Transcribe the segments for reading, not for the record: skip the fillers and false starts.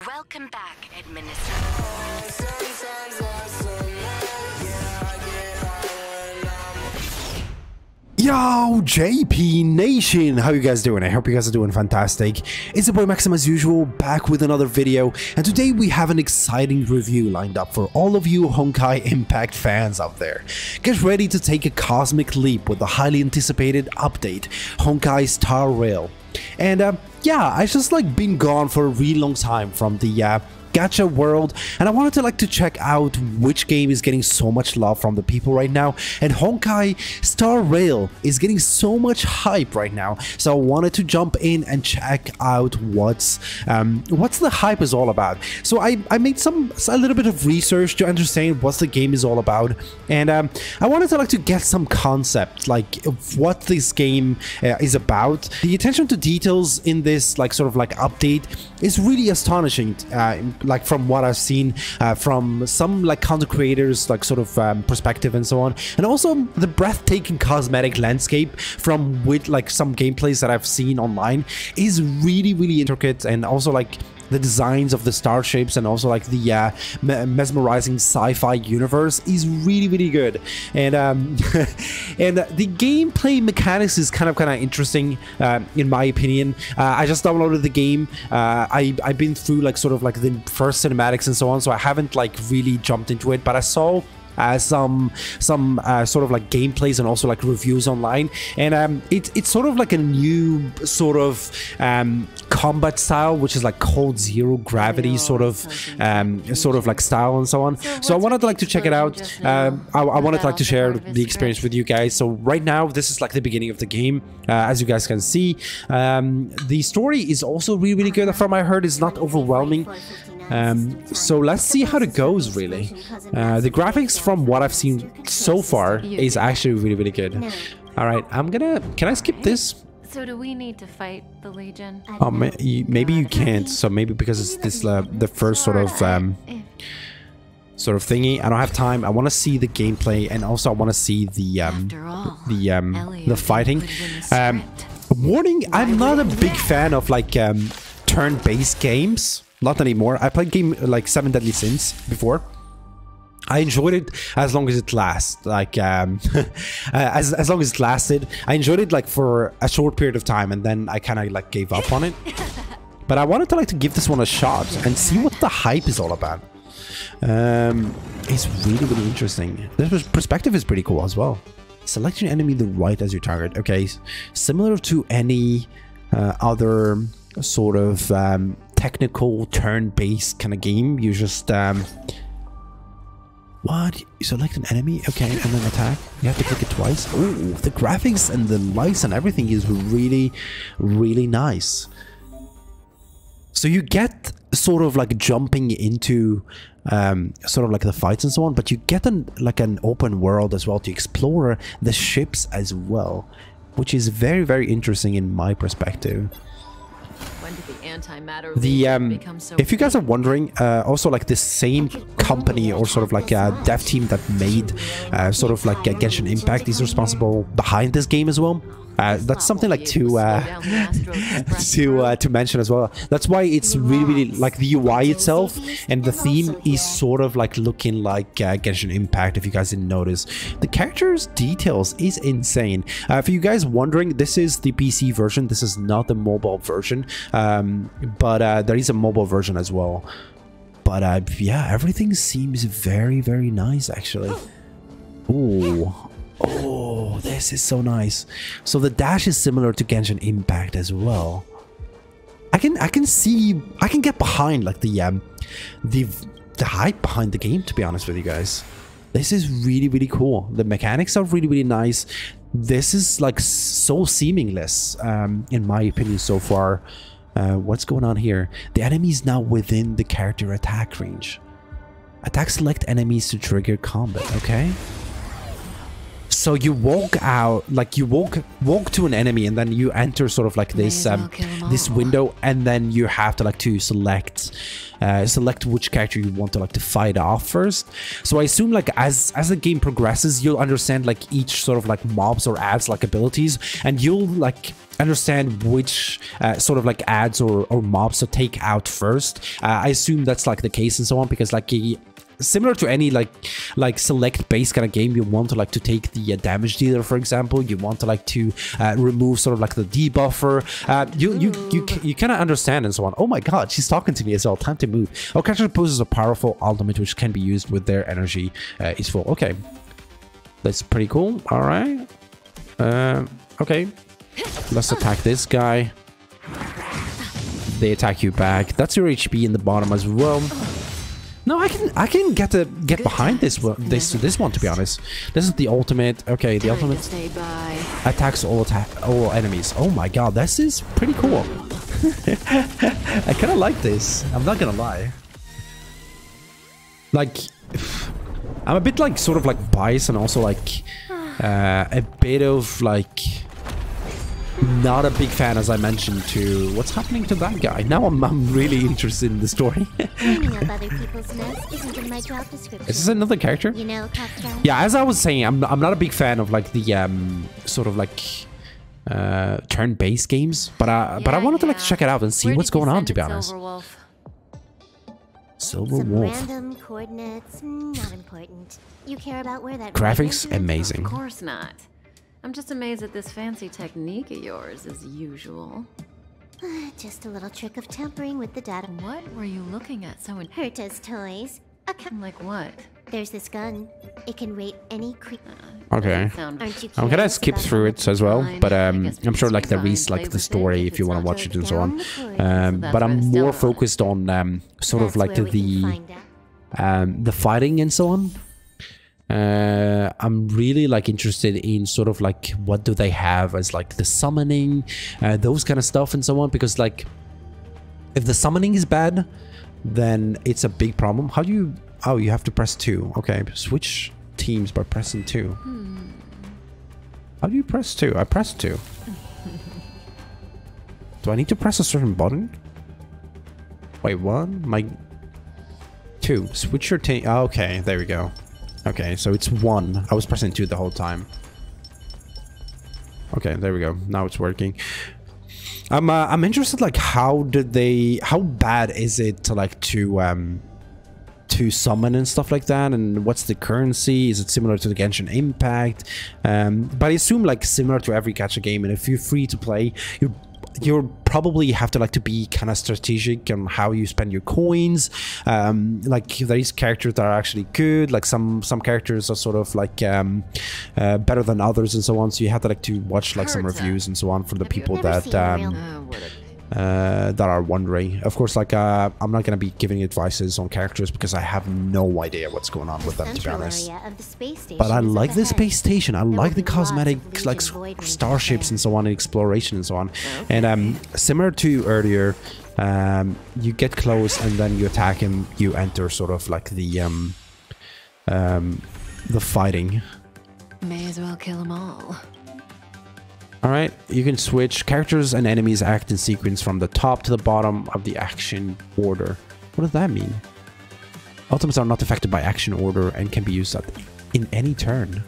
Welcome back, Administrator. Yo, JP Nation, how you guys doing? I hope you guys are doing fantastic. It's the boy Maxim as usual, back with another video, and today we have an exciting review lined up for all of you Honkai Impact fans out there. Get ready to take a cosmic leap with the highly anticipated update, Honkai Star Rail. And yeah, I just been gone for a really long time from the gacha world, and I wanted to check out which game is getting so much love from the people right now, and Honkai Star Rail is getting so much hype right now, so I wanted to jump in and check out what's the hype is all about. So I made a little bit of research to understand what the game is all about, and I wanted to get some concept of what this game is about. The attention to details in this update is really astonishing, from what I've seen from some content creators perspective and so on, and also the breathtaking cosmetic landscape from which some gameplays that I've seen online is really intricate, and also the designs of the starships, and also the mesmerizing sci-fi universe is really good, and and the gameplay mechanics is kind of interesting in my opinion. I just downloaded the game. I've been through the first cinematics and so on, so I haven't really jumped into it, but I saw some gameplays and also reviews online, and it's a new combat style, which is cold zero gravity style and so on. So I wanted to check it out. I wanted to share the experience with you guys. So right now this is the beginning of the game, as you guys can see. The story is also really good. From I heard, it's not overwhelming. So let's see how it goes, really. The graphics from what I've seen so far is actually really good. Alright, can I skip this? So do we need to fight the Legion? Oh, maybe you can't, so maybe because it's this the first sort of thingy. I don't have time. I want to see the gameplay, and also I want to see the fighting. Warning, I'm not a big fan of turn-based games. Not anymore. I played game like 7 Deadly Sins before. I enjoyed it as long as it lasts. As long as it lasted. I enjoyed it for a short period of time, and then I kind of gave up on it. But I wanted to give this one a shot and see what the hype is all about. It's really interesting. This perspective is pretty cool as well. Select your enemy the right as your target. Okay, similar to any other sort of technical turn-based kind of game. You just what? You select an enemy, okay, and then attack. You have to click it twice. Oh, the graphics and the lights and everything is really nice. So you get sort of jumping into the fights and so on, but you get an open world as well to explore the ships as well, which is very interesting in my perspective. When did the antimatter become so if you guys are wondering, also the same company or dev team that made Genshin Impact is responsible behind this game as well. That's something to mention as well. That's why it's really the UI itself and the theme is sort of looking like Genshin Impact. If you guys didn't notice, the characters details is insane. For you guys wondering, this is the PC version. This is not the mobile version, but there is a mobile version as well. But yeah, everything seems very nice actually. Ooh. Oh, this is so nice. So the dash is similar to Genshin Impact as well. I can get behind the hype behind the game, to be honest with you guys. This is really cool. The mechanics are really nice. This is so seamless in my opinion so far. What's going on here? The enemy is now within the character attack range. Attack select enemies to trigger combat, okay? So you walk out, like you walk to an enemy, and then you enter sort of like this this window, and then you have to like to select which character you want to like to fight off first. So I assume like as the game progresses, you'll understand like each sort of like mobs or ads like abilities, and you'll like understand which sort of like ads or mobs to take out first. I assume that's like the case and so on, because like similar to any like select base kind of game, you want to like to take the damage dealer, for example. You want to like to remove sort of like the debuffer. You kind of understand and so on. Oh my god, she's talking to me as well. Time to move. Our character poses a powerful ultimate which can be used with their energy is full. Okay, that's pretty cool. All right. Okay, let's attack this guy. They attack you back. That's your HP in the bottom as well. No, I can get behind this one, to be honest. This is the ultimate. Okay, the ultimate attacks all enemies. Oh my god, this is pretty cool. I kind of like this. I'm not gonna lie. Like, I'm a bit like sort of like biased, and also like a bit of like not a big fan, as I mentioned, to what's happening to that guy. Now I'm really interested in the story. Cleaning up other people's mess isn't in my job description. Is this another character? You know, Captain? Yeah, as I was saying, I'm not a big fan of like the sort of like turn-based games, but I wanted to like check it out and see what's going on, to be honest. Silver Some Wolf. random coordinates, not important. You care about where that Graphics, is? amazing. Of course not. I'm just amazed at this fancy technique of yours, as usual. Just a little trick of tampering with the data. What were you looking at? So Herta's toys. like what? There's this gun. It can rate any creature. Okay. Aren't you I'm gonna curious skip about through how it as well, but I'm sure like there fine. is like Play the with story it if you want to watch it and so on. Down But I'm more focused on sort of like the fighting and so on. I'm really like interested in sort of like what do they have as like the summoning, those kind of stuff and so on, because like if the summoning is bad, then it's a big problem. How do you... Oh, you have to press 2. Okay, switch teams by pressing 2. How do you press 2? I pressed 2. Do I need to press a certain button? Wait, what? My 2. Switch your team. Oh, okay, there we go. Okay, so it's 1. I was pressing 2 the whole time. Okay, there we go. Now it's working. I'm interested, like, how bad is it to like to summon and stuff like that, and what's the currency? Is it similar to the Genshin Impact? But I assume like similar to every gacha game, and if you're free to play, you'll probably have to like to be kind of strategic on how you spend your coins. Like these characters that are actually good, like some characters are sort of like better than others and so on, so you have to like to watch like some reviews and so on from the people that are wondering. Of course, like I'm not gonna be giving advices on characters because I have no idea what's going on with them, to be honest. But I like the space station. I like the cosmetic like starships and so on, and exploration and so on. And similar to earlier, you get close and then you attack him. You enter sort of like the fighting. May as well kill them all. Alright, you can switch. Characters and enemies act in sequence from the top to the bottom of the action order. What does that mean? Ultimates are not affected by action order and can be used in any turn.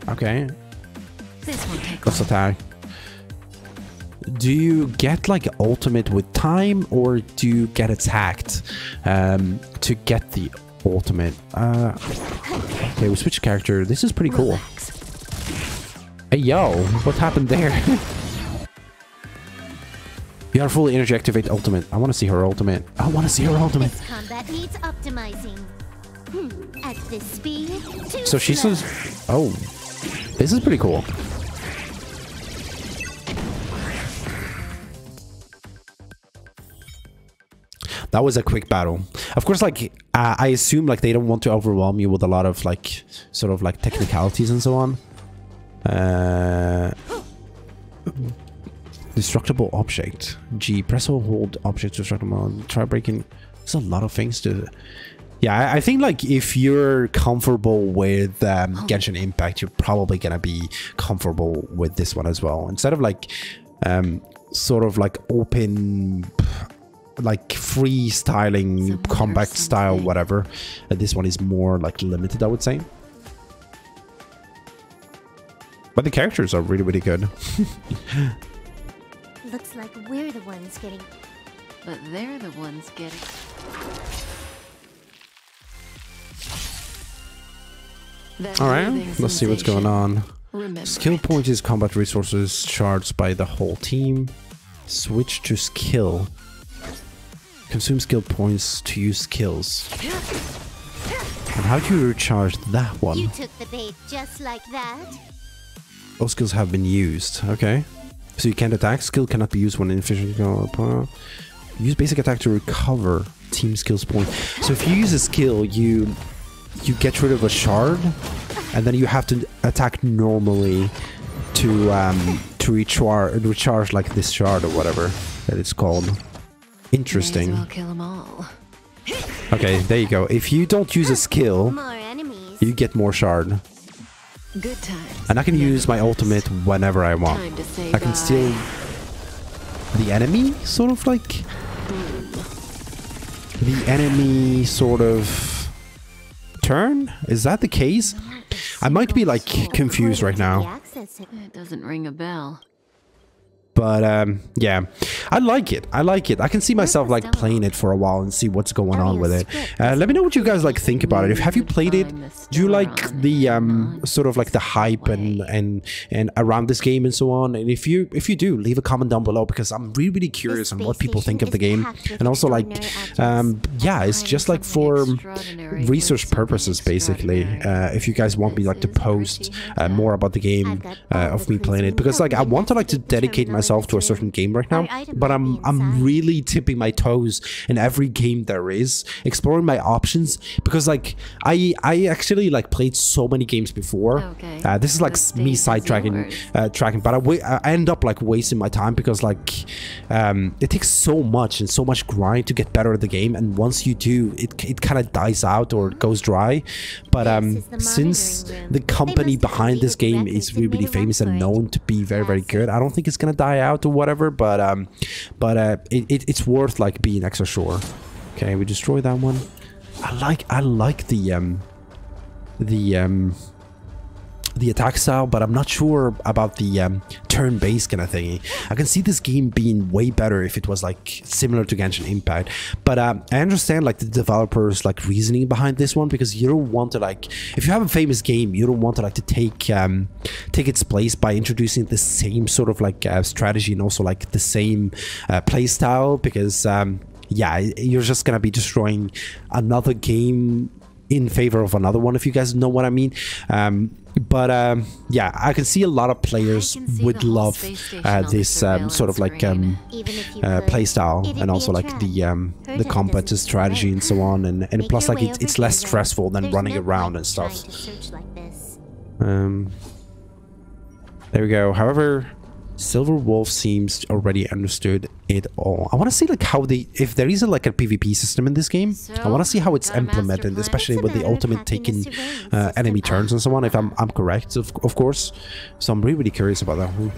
Okay. Let's attack. Do you get like ultimate with time, or do you get attacked to get the ultimate? Okay, we switch character. This is pretty cool. Hey, yo, what happened there? You are fully energy activate ultimate. I want to see her ultimate. I want to see her ultimate. This combat needs optimizing. At this speed, so she says, oh, this is pretty cool. That was a quick battle. Of course, like, I assume like they don't want to overwhelm you with a lot of like, sort of like technicalities and so on. Destructible object. G. Press or hold object to destructible. Try breaking. There's a lot of things to... Yeah, I think like if you're comfortable with Genshin Impact, you're probably gonna be comfortable with this one as well. Instead of like sort of like open, like freestyling combat style, whatever. This one is more like limited, I would say. But the characters are really, really good. Looks like we're the ones getting... But they're the ones getting... Alright, let's see what's going on. Skill point is combat resources charged by the whole team. Switch to skill. Consume skill points to use skills. And how do you recharge that one? You took the bait just like that. Those skills have been used. Okay. So you can't attack. Skill cannot be used when inefficient. Use basic attack to recover team skills point. So if you use a skill, you get rid of a shard, and then you have to attack normally to recharge like this shard or whatever that it's called. Interesting. May as well kill 'em all. Okay, there you go. If you don't use a skill, More enemies. you get more shard. Good times. And I can use my ultimate whenever I want. Time to say I can bye. steal the enemy, sort of like... The enemy sort of turn? Is that the case? I might be like confused right now. It doesn't ring a bell. But yeah, I like it. I like it. I can see myself like playing it for a while and see what's going on with it. Let me know what you guys like think about it. Have you played it? Do you like the sort of like the hype and around this game and so on? And if you do, leave a comment down below, because I'm really curious on what people think of the game. And also like yeah, it's just like for research purposes basically. If you guys want me like to post more about the game of me playing it, because like I want to like to dedicate myself to a certain game right now, but I'm really tipping my toes in every game there is, exploring my options, because like I actually like played so many games before. This is like me sidetracking, but I end up like wasting my time, because like it takes so much and so much grind to get better at the game, and once you do, it kind of dies out or it goes dry. But since the company behind this game is really famous and known to be very good, I don't think it's gonna die out or whatever, but it's worth like being extra sure. Okay, we destroy that one. I like the attack style, but I'm not sure about the turn-based kind of thingy. I can see this game being way better if it was like similar to Genshin Impact, but I understand like the developers like reasoning behind this one, because you don't want to like, if you have a famous game, you don't want to like to take its place by introducing the same sort of like strategy and also like the same play style, because yeah, you're just gonna be destroying another game in favor of another one, if you guys know what I mean. But yeah, I can see a lot of players would love this sort of like play style, and also like the combat strategy and so on, and plus like it's less stressful than running around and stuff. There we go. However, Silver Wolf seems already understood it all. I want to see like how if there is like a PvP system in this game. I want to see how it's implemented, especially with the ultimate taking enemy turns and so on, if I'm correct, of course. So I'm really curious about that one.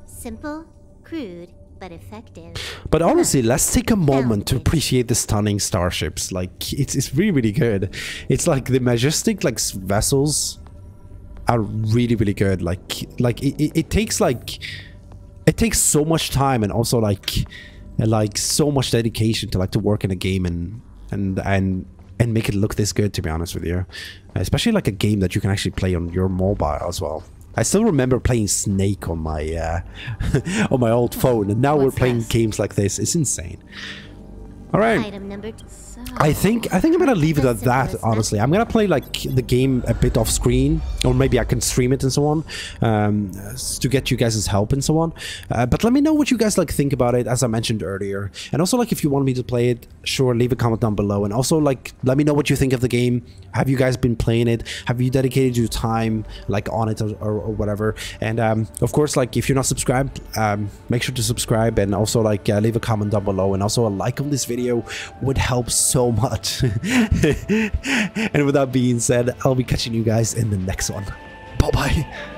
Simple, crude, but effective. But honestly, let's take a moment to appreciate the stunning starships. Like it's really good. It's like the majestic like vessels are really good. Like it takes so much time, and also like so much dedication to like to work in a game and make it look this good, to be honest with you. Especially like a game that you can actually play on your mobile as well. I still remember playing Snake on my on my old phone, and now we're playing games like this. It's insane. All right. Item number 2. So, I think I'm gonna leave it at that. Honestly, I'm gonna play like the game a bit off screen, or maybe I can stream it and so on, to get you guys' help and so on. But let me know what you guys like think about it, as I mentioned earlier, and also like if you want me to play it, sure, leave a comment down below, and also like let me know what you think of the game. Have you guys been playing it? Have you dedicated your time like on it or whatever? And of course, like if you're not subscribed, make sure to subscribe, and also like leave a comment down below, and also a like on this video would help so much. And with that being said, I'll be catching you guys in the next one. Bye bye.